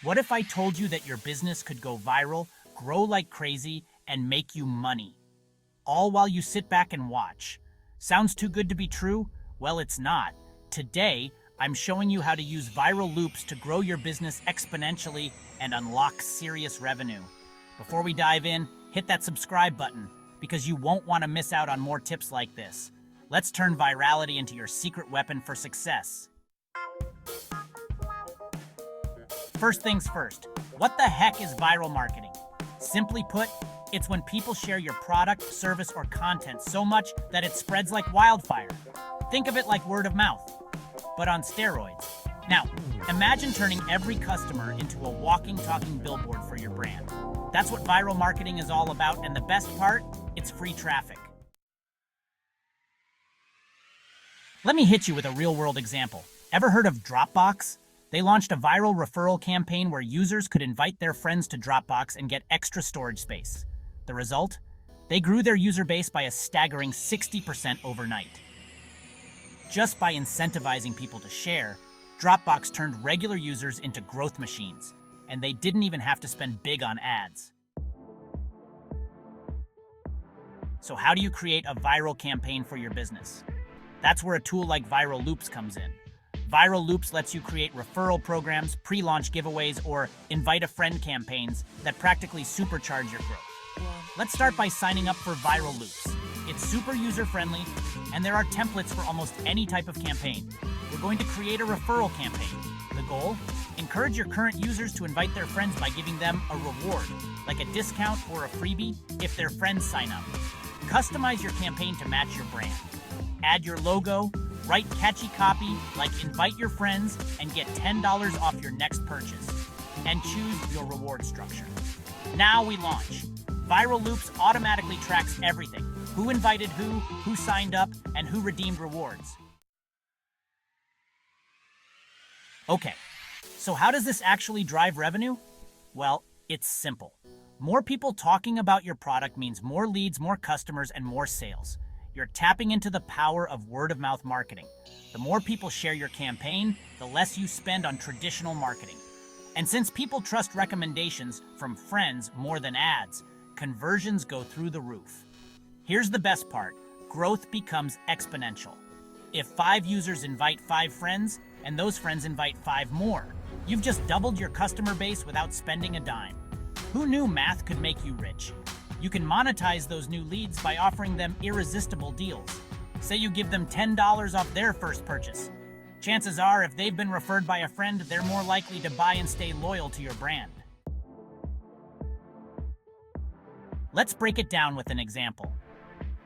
What if I told you that your business could go viral, grow like crazy, and make you money? All while you sit back and watch. Sounds too good to be true? Well, it's not. Today, I'm showing you how to use viral loops to grow your business exponentially and unlock serious revenue. Before we dive in, hit that subscribe button because you won't want to miss out on more tips like this. Let's turn virality into your secret weapon for success. First things first, what the heck is viral marketing? Simply put, it's when people share your product, service, or content so much that it spreads like wildfire. Think of it like word of mouth, but on steroids. Now, imagine turning every customer into a walking, talking billboard for your brand. That's what viral marketing is all about, and the best part, it's free traffic. Let me hit you with a real-world example. Ever heard of Dropbox? They launched a viral referral campaign where users could invite their friends to Dropbox and get extra storage space. The result? They grew their user base by a staggering 60% overnight. Just by incentivizing people to share, Dropbox turned regular users into growth machines, and they didn't even have to spend big on ads. So how do you create a viral campaign for your business? That's where a tool like Viral Loops comes in. Viral Loops lets you create referral programs, pre-launch giveaways, or invite a friend campaigns that practically supercharge your growth. Let's start by signing up for Viral Loops. It's super user-friendly, and there are templates for almost any type of campaign. We're going to create a referral campaign. The goal? Encourage your current users to invite their friends by giving them a reward, like a discount or a freebie, if their friends sign up. Customize your campaign to match your brand. Add your logo, write catchy copy like invite your friends and get $10 off your next purchase, and choose your reward structure. Now we launch. Viral Loops automatically tracks everything: who invited who signed up, and who redeemed rewards. Okay, so how does this actually drive revenue? Well, it's simple. More people talking about your product means more leads, more customers, and more sales. You're tapping into the power of word-of-mouth marketing. The more people share your campaign, the less you spend on traditional marketing. And since people trust recommendations from friends more than ads, conversions go through the roof. Here's the best part: growth becomes exponential. If 5 users invite 5 friends, and those friends invite 5 more, you've just doubled your customer base without spending a dime. Who knew math could make you rich? You can monetize those new leads by offering them irresistible deals. Say you give them $10 off their first purchase. Chances are, if they've been referred by a friend, they're more likely to buy and stay loyal to your brand. Let's break it down with an example.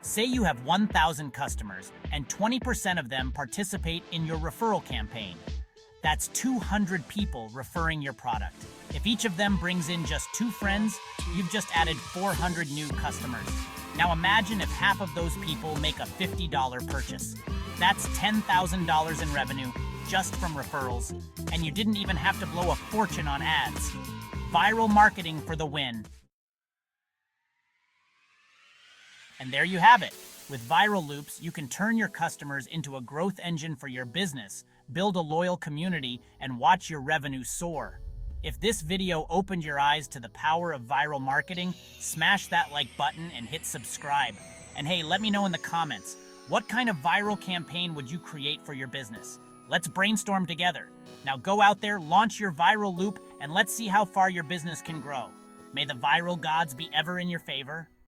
Say you have 1,000 customers and 20% of them participate in your referral campaign. That's 200 people referring your product. If each of them brings in just 2 friends, you've just added 400 new customers. Now imagine if half of those people make a $50 purchase. That's $10,000 in revenue just from referrals, and you didn't even have to blow a fortune on ads. Viral marketing for the win. And there you have it. With Viral Loops, you can turn your customers into a growth engine for your business, build a loyal community, and watch your revenue soar. If this video opened your eyes to the power of viral marketing, smash that like button and hit subscribe. And hey, let me know in the comments, what kind of viral campaign would you create for your business? Let's brainstorm together. Now go out there, launch your viral loop, and let's see how far your business can grow. May the viral gods be ever in your favor.